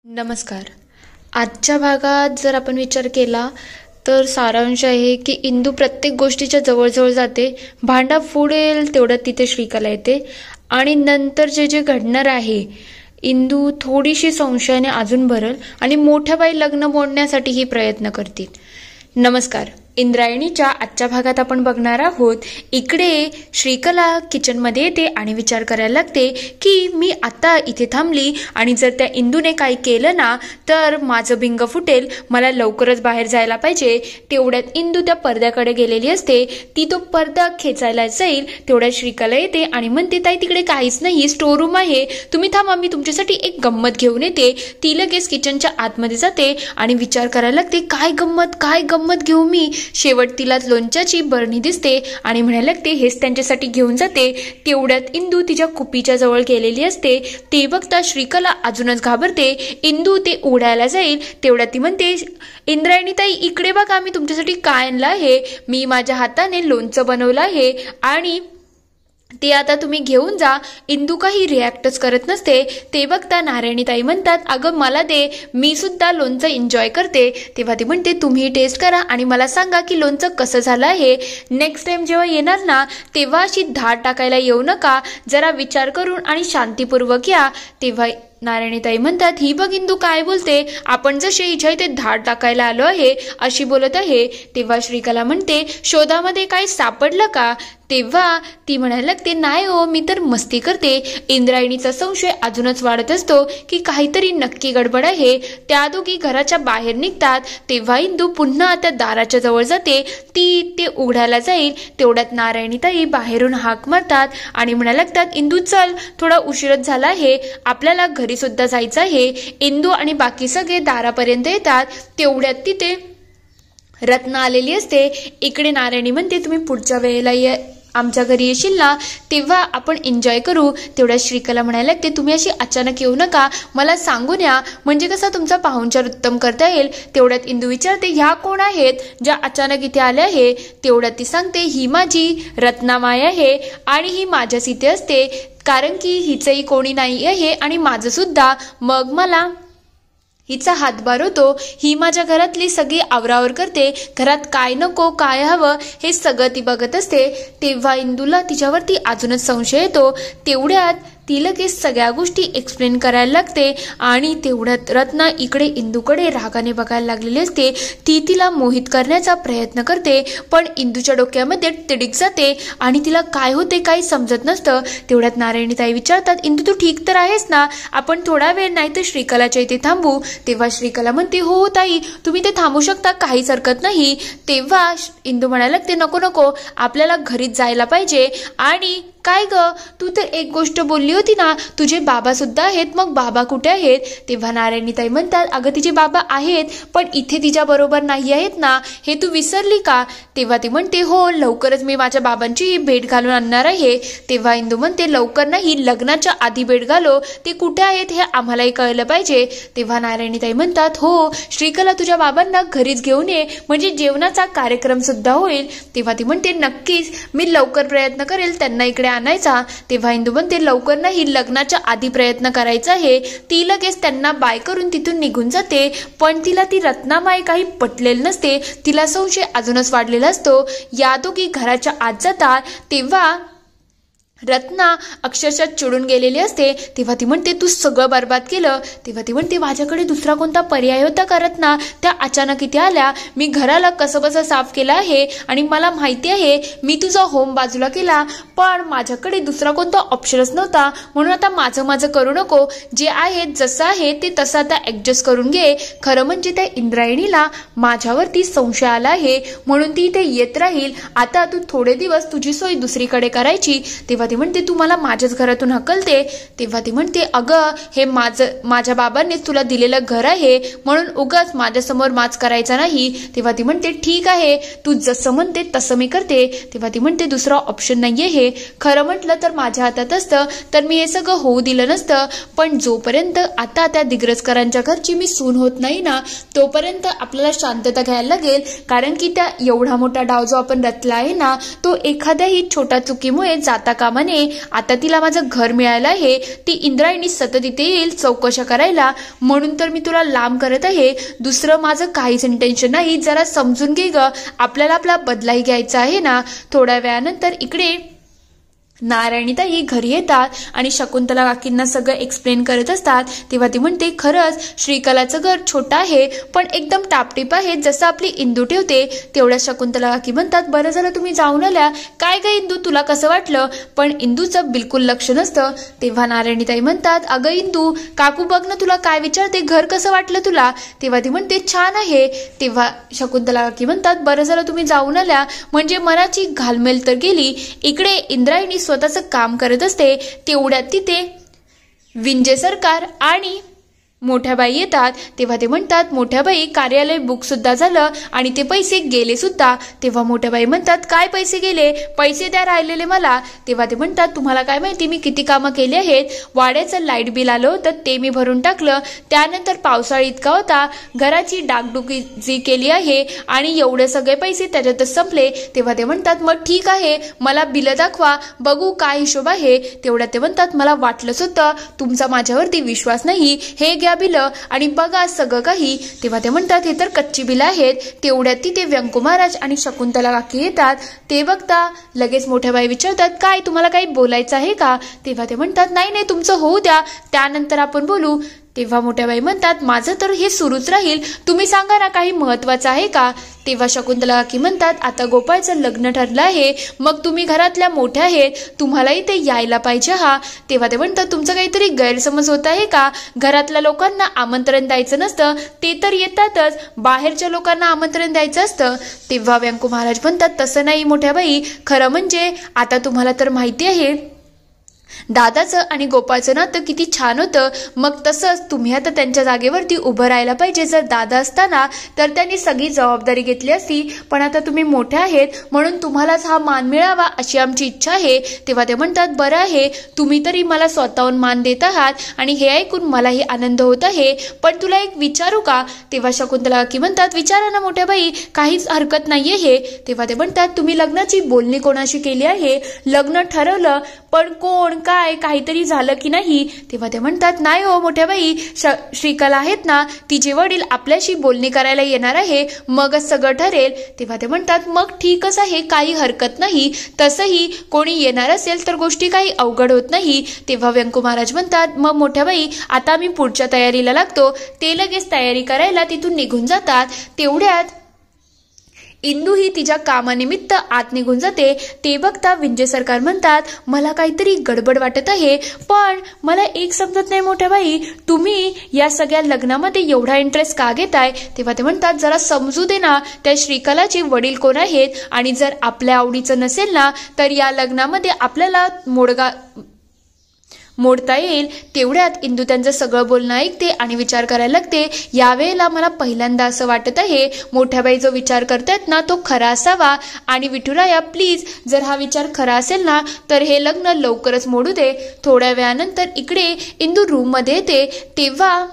नमस्कार. आजच्या भागात जर आपण विचार केला तर सारांश आहे की इंदू प्रत्येक गोष्टीच्या जवळजवळ जाते. भांडा फोडेल तेवढ्यात तिथे श्रीकला येते आणि नंतर जे जे घडणार आहे, इंदू थोडीशी संशयाने अजून भरल आणि मोठ्या बाई लग्न मोडण्यासाठीही प्रयत्न करतील. नमस्कार. इंद्रायणीच्या आजच्या भागात आपण बघणार आहोत. इकडे श्रीकला किचनमध्ये येते आणि विचार करायला लागते की मी आता इथे थांबली आणि जर त्या इंदूने काही केलं ना तर माझं भिंग फुटेल, मला लवकरच बाहेर जायला पाहिजे. तेवढ्यात इंदू त्या पडद्याकडे गेलेली असते. ती तो पडदा खेचायला जाईल तेवढ्यात श्रीकला येते आणि म्हणते, ताई तिकडे काहीच नाही, स्टोर रूम आहे, तुम्ही थांबा, मी तुमच्यासाठी एक गंमत घेऊन येते. ती लगेच किचनच्या आतमध्ये जाते आणि विचार करायला लागते, काय गंमत घेऊ मी. शेवट तिला लोणच्याची बरणी दिसते आणि म्हणायला लागते, हेच त्यांच्यासाठी घेऊन जाते. तेवढ्यात इंदू तिच्या कुपीच्या जवळ गेलेली असते. ते बघता श्रीकला अजूनच घाबरते. इंदू ते उघडायला जाईल तेवढ्यात ती म्हणते, इंद्रायणी ताई इकडे बघा, मी तुमच्यासाठी काय आणलं आहे. मी माझ्या हाताने लोणचं बनवलं आहे आणि ते आता तुम्ही घेऊन जा. इंदू काही रिॲक्टच करत नसते. ते बघता नारायणीताई म्हणतात, अगं मला दे, मी सुद्धा लोणचं एन्जॉय करते. तेव्हा ती म्हणते, तुम्ही टेस्ट करा आणि मला सांगा की लोणचं कसं झालं आहे. नेक्स्ट टाइम जेव्हा येणार ना तेव्हा अशी धार टाकायला येऊ नका, जरा विचार करून आणि शांतीपूर्वक या. तेव्हा नारायणीताई म्हणतात, ही बघ इंदू काय बोलते, आपण जसे हिच्या इथे धाड टाकायला आलो आहे अशी बोलत आहे. तेव्हा श्रीकला म्हणते, शोधामध्ये काही सापडलं का. तेव्हा ती म्हणायला लागते, नाही हो, मी तर मस्ती करते. इंद्रायणीचा संशय अजूनच वाढत असतो की काहीतरी नक्की गडबड आहे. त्या दोघी घराच्या बाहेर निघतात. तेव्हा इंदू पुन्हा त्या दाराच्या जवळ जाते. ती ते उघडायला जाईल तेवढ्यात नारायणीताई बाहेरून हाक मारतात आणि म्हणायला लागतात, इंदू चल, थोडा उशीरच झाला आहे, आपल्याला घरी सुद्धा जायचं आहे. इंदू आणि बाकी सगळे दारापर्यंत येतात. तेवढ्यात तिथे रत्ना आलेली असते. इकडे नारायणी म्हणते, तुम्ही पुढच्या वेळेला आमच्या घरी येशील ना तेव्हा आपण एन्जॉय करू. तेवढ्या श्रीकला म्हणायला लागते, तुम्ही अशी अचानक येऊ नका, मला सांगून या, म्हणजे कसा तुमचा पाहुणचार उत्तम करता येईल. तेवढ्यात इंदू विचारते, ह्या कोण आहेत ज्या अचानक इथे आल्या आहे. तेवढ्यात ती सांगते, ही माझी रत्नामाई आहे आणि ही माझ्याच इथे असते, कारण की हिचंही कोणी नाही आहे आणि माझं सुद्धा. मग मला हिचा हातभार होतो. ही माझ्या घरातली सगळी आवरावर करते, घरात काय नको काय हवं हे सगळं ती बघत असते. तेव्हा इंदूला तिच्यावरती अजूनच संशय येतो. तेवढ्यात ती लगेच सगळ्या गोष्टी एक्सप्लेन करायला लागते आणि तेवढ्यात रत्ना इकडे इंदूकडे रागाने बघायला लागलेली असते. ती तिला मोहित करण्याचा प्रयत्न करते पण इंदूच्या डोक्यामध्ये तिडीक जाते आणि तिला काय होते काही समजत नसतं. तेवढ्यात नारायणीताई विचारतात, इंदू तू ठीक तर आहेस ना, आपण थोडा वेळ नाही तर श्रीकलाच्या इथे थांबू. तेव्हा श्रीकला म्हणते, हो ताई तुम्ही ते थांबू शकता, काहीच हरकत नाही. तेव्हा इंदू म्हणायला लागते, नको, आपल्याला घरीच जायला पाहिजे. आणि काय ग, तू तर एक गोष्ट बोलली होती ना, तुझे बाबा सुद्धा आहेत, मग बाबा कुठे आहेत. तेव्हा नारायणीताई म्हणतात, अगं तिचे बाबा आहेत पण इथे तिच्या बरोबर नाही आहेत ना, हे तू विसरली का. तेव्हा ती म्हणते, हो लवकरच मी माझ्या बाबांची भेट घालून आणणार आहे. तेव्हा इंदू म्हणते, लवकर नाही, लग्नाच्या आधी भेट घालो, ते कुठे आहेत हे आम्हालाही कळलं पाहिजे. तेव्हा नारायणीताई म्हणतात, हो श्रीकला तुझ्या बाबांना घरीच घेऊन ये, म्हणजे जेवणाचा कार्यक्रम सुद्धा होईल. तेव्हा ती म्हणते, नक्कीच मी लवकर प्रयत्न करेल त्यांना इकडे आणायचा. तेव्हा इंदू म्हणते, लवकर नाही, लग्नाच्या आधी प्रयत्न करायचा आहे. ती लगेच त्यांना बाय करून तिथून निघून जाते. पण तिला ती रत्नामाई काही पटलेलं नसते. तिला संशय अजूनच वाढलेला असतो. या दोघी घराच्या आत जातात तेव्हा रत्ना अक्षरशः चिडून गेलेली असते. तेव्हा ती म्हणते, तू सगळं बरबाद केलं. तेव्हा ती म्हणते, माझ्याकडे दुसरा कोणता पर्याय होता का रत्ना, त्या अचानक इथे आल्या, मी घराला कसं साफ केलं आहे आणि मला माहिती आहे मी तुझा होम बाजूला केला, पण माझ्याकडे दुसरा कोणता ऑप्शनच नव्हता. म्हणून आता माझं करू नको, जे आहे जसं आहे ते तसं आता ऍडजस्ट करून घे. खरं म्हणजे त्या इंद्रायणीला माझ्यावरती संशय आला आहे म्हणून ती इथे येत राहील. आता तू थोडे दिवस तुझी सोय दुसरीकडे करायची. तेव्हा ती म्हणते, तू मला माझ्याच घरातून हकलते. तेव्हा ती म्हणते, अगं हे माझ्या बाबांनी तुला दिलेलं घर आहे म्हणून उगाच माझ्यासमोर माच करायचा नाही. तेव्हा ती म्हणते, ठीक आहे, तू जसं म्हणते तसं मी करते. तेव्हा ती म्हणते, दुसरा ऑप्शन नाहीये हे. खरं म्हटलं तर माझ्या हातात असतं तर मी हे सगळं होऊ दिलं नसतं, पण जोपर्यंत आता त्या दिग्रजकरांच्या घरची मी सून होत नाही ना तोपर्यंत आपल्याला शांतता घ्यायला लागेल. कारण की त्या एवढा मोठा डाव जो आपण रचला आहे ना तो एखाद्याही छोट्या चुकीमुळे जाता कामा कामाने आता तिला माझं घर मिळालं आहे, ती इंद्रायणी सतत इथे येईल चौकशा करायला, म्हणून तर मी तुला लांब करत आहे. दुसरं माझं काहीच इंटेन्शन नाही. जरा समजून घे ग, आपल्याला आपला बदलाही घ्यायचा आहे ना. थोड्या वेळानंतर इकडे नारायणीताई घरी येतात आणि शकुंतला काकींना सगळं एक्सप्लेन करत असतात. तेव्हा ती म्हणते, खरंच श्रीकलाचं घर छोटं आहे पण एकदम टापटीप आहे, जसं आपली इंदू ठेवते. तेवढ्या शकुंतला काकी म्हणतात, बरं झालं तुम्ही जाऊन आल्या. काय ग इंदू, तुला कसं वाटलं? पण इंदूचं बिलकुल लक्ष नसतं. तेव्हा नारायणीताई म्हणतात, अगं इंदू, काकू बघ ना तुला काय विचारते, घर कसं वाटलं तुला? तेव्हा ती म्हणते, छान आहे. तेव्हा शकुंतला काकी म्हणतात, बरं झालं तुम्ही जाऊन आल्या, म्हणजे मनाची घालमेल तर गेली. इकडे इंद्रायणी स्वतःचं काम करत असते. तेवढ्यात तिथे विंजे सरकार आणि मोठ्याबाई येतात. तेव्हा ते म्हणतात, मोठ्याबाई, कार्यालय बुक सुद्धा झालं आणि ते पैसे गेले सुद्धा. तेव्हा मोठ्याबाई म्हणतात, काय पैसे गेले? पैसे द्या राहिलेले मला. तेव्हा ते म्हणतात, तुम्हाला काय माहिती मी किती कामं केली आहेत. वाड्याचं लाईट बिल आलं होतं ते मी भरून टाकलं. त्यानंतर पावसाळा इतका होता, घराची डागडुगी जी केली आहे आणि एवढे सगळे पैसे त्याच्यातच संपले. तेव्हा ते म्हणतात, मग ठीक आहे, मला बिलं दाखवा, बघू काय हिशोब आहे. तेवढ्यात ते म्हणतात, मला वाटलंच होतं तुमचा माझ्यावरती विश्वास नाही. हे घ्या बिलं आणि बघा सगळं काही. तेव्हा ते म्हणतात, हे तर कच्ची बिलं आहेत. तेवढ्यात तिथे व्यंकू महाराज आणि शकुंतला काकी येतात. ते बघता लगेच मोठ्याबाई विचारतात, काय तुम्हाला काही बोलायचं आहे का? तेव्हा ते म्हणतात, नाही नाही, तुमचं होऊ द्या, त्यानंतर आपण बोलू. तेव्हा मोठ्याबाई म्हणतात, माझं तर हे सुरूच राहील, तुम्ही सांगा ना काही महत्वाचं आहे का? तेव्हा शकुंतला काकी म्हणतात, आता गोपाळचं लग्न ठरलं आहे, मग तुम्ही घरातल्या मोठ्या आहेत, तुम्हालाही ते यायला पाहिजे हा. तेव्हा ते म्हणतात, तुमचं काहीतरी गैरसमज होत आहे का? घरातल्या लोकांना आमंत्रण द्यायचं नसतं, ते तर येतातच, बाहेरच्या लोकांना आमंत्रण द्यायचं असतं. तेव्हा व्यंकू महाराज म्हणतात, तसं नाही मोठ्याबाई, खरं म्हणजे आता तुम्हाला तर माहिती आहे दादाचं आणि गोपाळचं नातं किती छान होतं, मग तसंच तुम्ही आता त्यांच्या जागेवरती उभं राहायला पाहिजे. जर दादा असताना तर त्यांनी सगळी जबाबदारी घेतली असती, पण आता तुम्ही मोठे आहेत म्हणून तुम्हालाच हा मान मिळावा अशी आमची इच्छा आहे. तेव्हा ते म्हणतात, बरं आहे, तुम्ही तरी मला स्वतःहून मान देत आहात आणि हे ऐकून मलाही आनंद होत आहे, पण तुला एक विचारू का? तेव्हा शकुंतला काकी म्हणतात, विचारा ना मोठ्याबाई, काहीच हरकत नाहीये हे. तेव्हा ते म्हणतात, तुम्ही लग्नाची बोलणी कोणाशी केली आहे? लग्न ठरवलं, पण कोण, काय, काहीतरी झालं की नाही? तेव्हा ते म्हणतात, नाही हो मोठ्याबाई, श्रीकला आहेत ना, तिचे वडील आपल्याशी बोलणी करायला येणार आहे, मगच सगळं ठरेल. तेव्हा ते म्हणतात, मग ठीकच आहे, काही हरकत नाही, तसंही कोणी येणार असेल तर गोष्टी काही अवघड होत नाही. तेव्हा व्यंकू महाराज म्हणतात, मग मोठ्याबाई आता मी पुढच्या तयारीला लागतो. ते लगेच तयारी करायला तिथून निघून जातात. तेवढ्यात इंदू ही तिच्या कामानिमित्त आत निघून जाते. ते बघता विंजे सरकार म्हणतात, मला काहीतरी गडबड वाटत आहे, पण मला एक समजत नाही मोठ्याबाई, तुम्ही या सगळ्या लग्नामध्ये एवढा इंटरेस्ट का घेताय? तेव्हा ते म्हणतात, जरा समजू दे ना, त्या श्रीकलाचे वडील कोण आहेत आणि जर आपल्या आवडीचं नसेल ना तर या लग्नामध्ये आपल्याला मोडता येईल. तेवढ्यात इंदू त्यांचं सगळं बोलणं ऐकते आणि विचार करायला लागते. यावेळेला मला पहिल्यांदा असं वाटत आहे मोठ्याबाई जो विचार करतायत ना तो खरा असावा, आणि विठुराया प्लीज जर हा विचार खरा असेल ना तर हे लग्न लवकरच मोडू दे. थोड्या वेळानंतर इकडे इंदू रूममध्ये येते. तेव्हा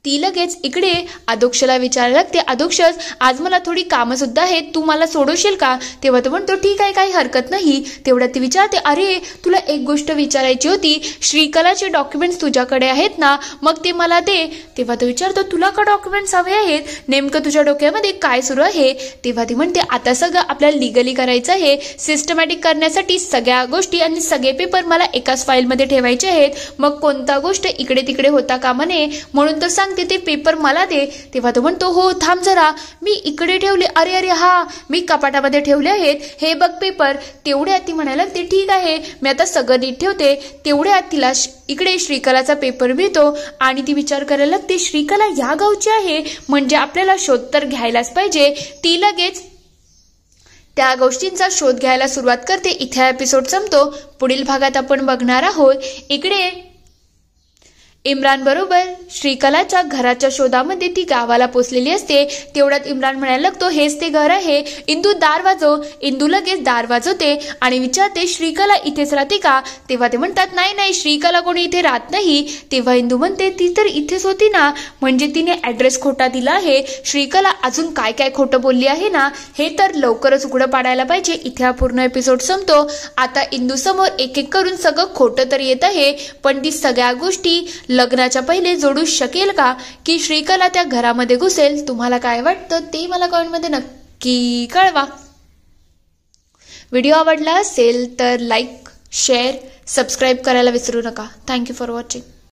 ती लगेच इकडे अधोक्षला विचारायला लागते, अधोक्षस आज मला थोडी कामं सुद्धा आहेत, तू मला सोडवशील का? तेव्हा तो म्हणतो, ठीक आहे, काही हरकत नाही. तेवढ्यात ती विचारते, अरे तुला एक गोष्ट विचारायची होती, श्रीकलाचे डॉक्युमेंट्स तुझ्याकडे आहेत ना, मग ते मला दे. तेव्हा तो विचारतो, तुला का डॉक्युमेंट्स हवे आहेत? नेमकं तुझ्या डोक्यामध्ये काय सुरू आहे? तेव्हा ती म्हणते, आता सगळं आपल्याला लिगली करायचं आहे, सिस्टमॅटिक करण्यासाठी सगळ्या गोष्टी आणि सगळे पेपर मला एकाच फाईलमध्ये ठेवायचे आहेत, मग कोणता गोष्ट इकडे तिकडे होता कामा नये, म्हणून तर सांगते ते पेपर मला दे. तेव्हा तो म्हणतो, हो थांब जरा, मी इकडे ठेवले, अरे अरे हा मी कपाटामध्ये ठेवले आहेत, हे बघ पेपर. तेवढ्यात ती म्हणायला लागते, ठीक आहे, मी आता सगळं नीट ठेवते. तेवढ्यात तिला इकडे श्रीकलाचा पेपर मिळतो आणि ती विचार करायला लागते, श्रीकला या गावची आहे, म्हणजे आपल्याला शोध तर घ्यायलाच पाहिजे. ती लगेच त्या गोष्टींचा शोध घ्यायला सुरुवात करते. इथे एपिसोड संपतो. पुढील भागात आपण बघणार आहोत इकडे इम्रान बरोबर श्रीकलाच्या घराच्या शोधामध्ये ती गावाला पोचलेली असते. तेवढ्यात इम्रान म्हणायला लागतो, हेच ते घर आहे. इंदू दार वाजव. इंदू लगेच दार वाजवते आणि विचारते, श्रीकला इथेच राहते का? तेव्हा ते म्हणतात, नाही नाही, श्रीकला कोणी इथे राहत नाही. तेव्हा इंदू म्हणते, ती तर इथेच होती ना. म्हणजे तिने ॲड्रेस खोटा दिला आहे. श्रीकला अजून काय काय खोटं बोलली आहे ना, हे तर लवकरच उघडं पाडायला पाहिजे. इथे हा पूर्ण एपिसोड संपतो. आता इंदू समोर एक एक करून सगळं खोटं तर येत आहे, पण ती सगळ्या गोष्टी लग्नाच्या पहिले जोडू शकेल का, की श्रीकला त्या घरामध्ये घुसेल? तुम्हाला काय वाटतं ते मला कमेंटमध्ये नक्की कळवा. व्हिडिओ आवडला असेल तर लाईक, शेअर, सबस्क्राईब करायला विसरू नका. Thank you for watching.